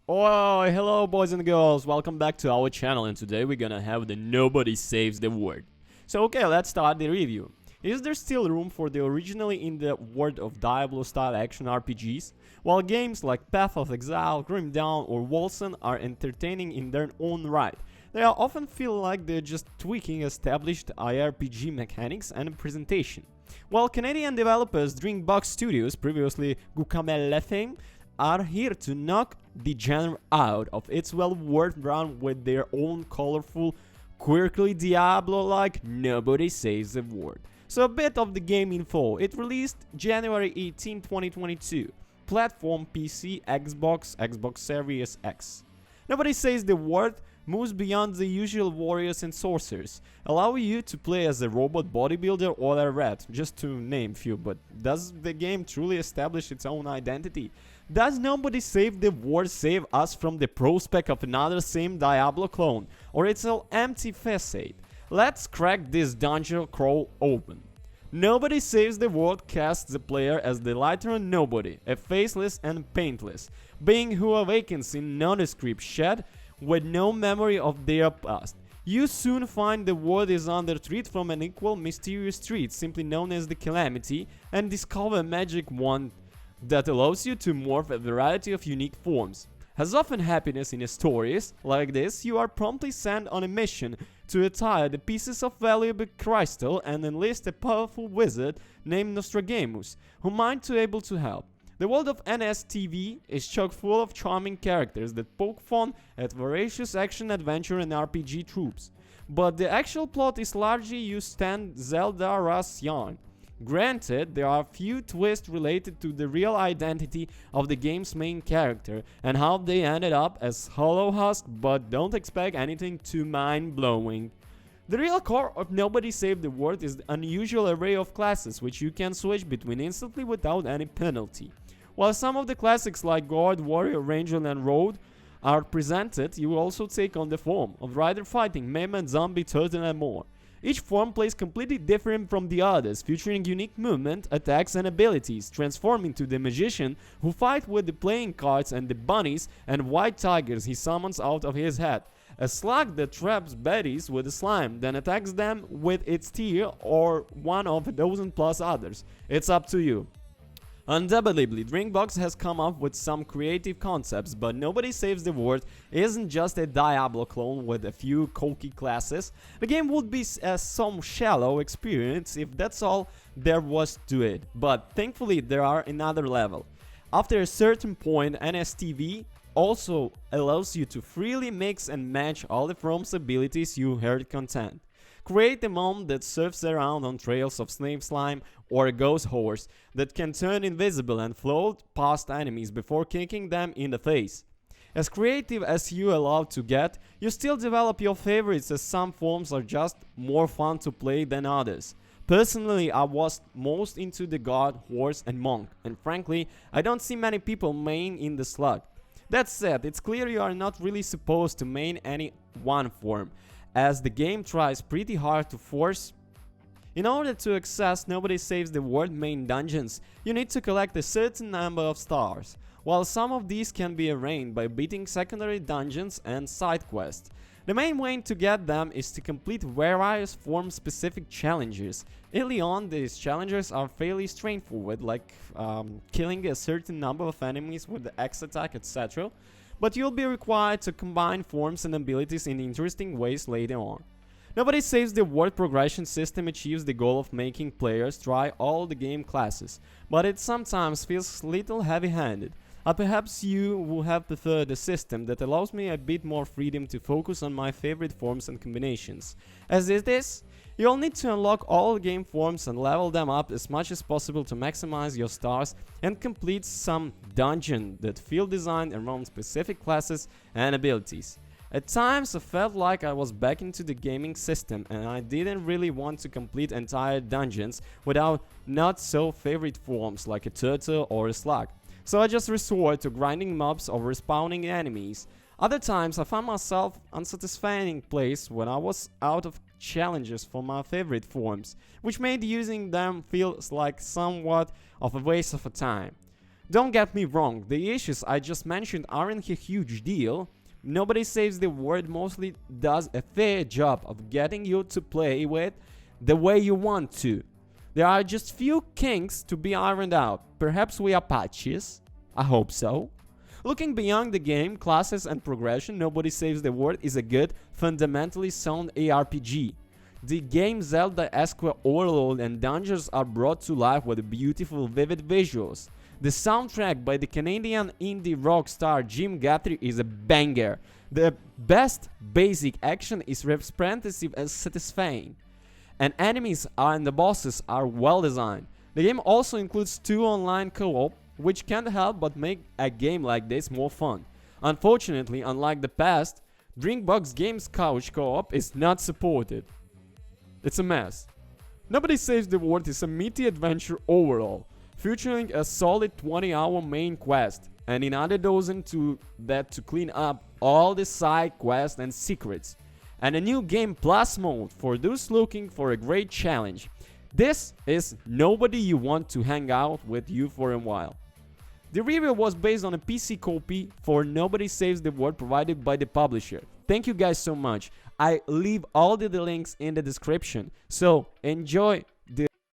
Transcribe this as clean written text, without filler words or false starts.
Oh, hello boys and girls, welcome back to our channel, and today we're gonna have the Nobody Saves the World. So okay, let's start the review. Is there still room for the originally in the world of Diablo style action RPGs? While games like Path of Exile, Grim Dawn or Wolcen are entertaining in their own right, they often feel like they're just tweaking established IRPG mechanics and presentation. While Canadian developers Drinkbox Studios, previously Guacamelee fame, are here to knock the genre out of its well-worn run with their own colorful, quirky Diablo-like Nobody Saves the World. So a bit of the game info. It released January 18, 2022. Platform PC, Xbox, Xbox Series X. Nobody Saves the World moves beyond the usual warriors and sorcerers, allowing you to play as a robot bodybuilder or a rat, just to name few. But does the game truly establish its own identity? Does Nobody Save the World save us from the prospect of another same Diablo clone, or it's all empty facade? Let's crack this dungeon crawl open. Nobody Saves the World casts the player as the literal nobody, a faceless and paintless being who awakens in nondescript shed with no memory of their past. You soon find the world is under threat from an equal mysterious threat simply known as the Calamity, and discover a magic wand that allows you to morph a variety of unique forms. As often happens in stories like this, you are promptly sent on a mission to retire the pieces of valuable crystal and enlist a powerful wizard named Nostradamus, who might be able to help. The world of NSTV is chock full of charming characters that poke fun at voracious action-adventure and RPG tropes. But the actual plot is largely you stand Zelda Russ yarn. Granted, there are few twists related to the real identity of the game's main character and how they ended up as Hollow Husk, but don't expect anything too mind-blowing. The real core of Nobody Save the World is the unusual array of classes which you can switch between instantly without any penalty. While some of the classics like Guard, Warrior, Ranger and Road are presented, you will also take on the form of Rider Fighting, Meme, Zombie, Turtle and more. Each form plays completely different from the others, featuring unique movement, attacks and abilities, transforming to the magician who fight with the playing cards and the bunnies and white tigers he summons out of his head. A SLUG that traps baddies with a slime, then attacks them with its tear or one of a dozen plus others. It's up to you. Undoubtedly, Drinkbox has come up with some creative concepts, but Nobody Saves the World isn't just a Diablo clone with a few cookie classes. The game would be some shallow experience if that's all there was to it, but thankfully there are another level. After a certain point, NSTV also allows you to freely mix and match all the form's abilities you heard content. Create a mom that surfs around on trails of snake slime or a ghost horse that can turn invisible and float past enemies before kicking them in the face. As creative as you are allowed to get, you still develop your favorites as some forms are just more fun to play than others. Personally, I was most into the god, horse and monk, and frankly, I don't see many people main in the SLUG. That said, it's clear you are not really supposed to main any one form, as the game tries pretty hard to force. In order to access Nobody Saves the World main dungeons, you need to collect a certain number of stars, while some of these can be arranged by beating secondary dungeons and side quests. The main way to get them is to complete various form-specific challenges. Early on, these challenges are fairly straightforward, like killing a certain number of enemies with the X attack, etc. But you'll be required to combine forms and abilities in interesting ways later on. Nobody Saves the World progression system achieves the goal of making players try all the game classes, but it sometimes feels a little heavy-handed. Perhaps you would have preferred a system that allows me a bit more freedom to focus on my favorite forms and combinations. As it is, you'll need to unlock all game forms and level them up as much as possible to maximize your stars and complete some dungeon that feel designed around specific classes and abilities. At times I felt like I was back into the gaming system and I didn't really want to complete entire dungeons without not so favorite forms like a turtle or a slug. So I just resort to grinding mobs or respawning enemies. Other times I found myself unsatisfying place when I was out of challenges for my favorite forms, which made using them feel like somewhat of a waste of time. Don't get me wrong, the issues I just mentioned aren't a huge deal. Nobody Saves the World mostly does a fair job of getting you to play with the way you want to. There are just few kinks to be ironed out, perhaps we are patches. I hope so. Looking beyond the game, classes and progression, Nobody Saves the World is a good, fundamentally sound ARPG. The game's Zelda-esque overload and dungeons are brought to life with beautiful, vivid visuals. The soundtrack by the Canadian indie rock star Jim Guthrie is a banger. The best basic action is responsive and satisfying. And enemies and the bosses are well designed. The game also includes 2 online co-op, which can't help but make a game like this more fun. Unfortunately, unlike the past, Drinkbox Games couch co-op is not supported. It's a mess. Nobody Saves the World is a meaty adventure overall, featuring a solid 20-hour main quest, and another dozen to clean up all the side quests and secrets, and a new game plus mode for those looking for a great challenge. This is nobody you want to hang out with you for a while. The review was based on a PC copy for Nobody Saves the World provided by the publisher. Thank you guys so much. I leave all the links in the description, so enjoy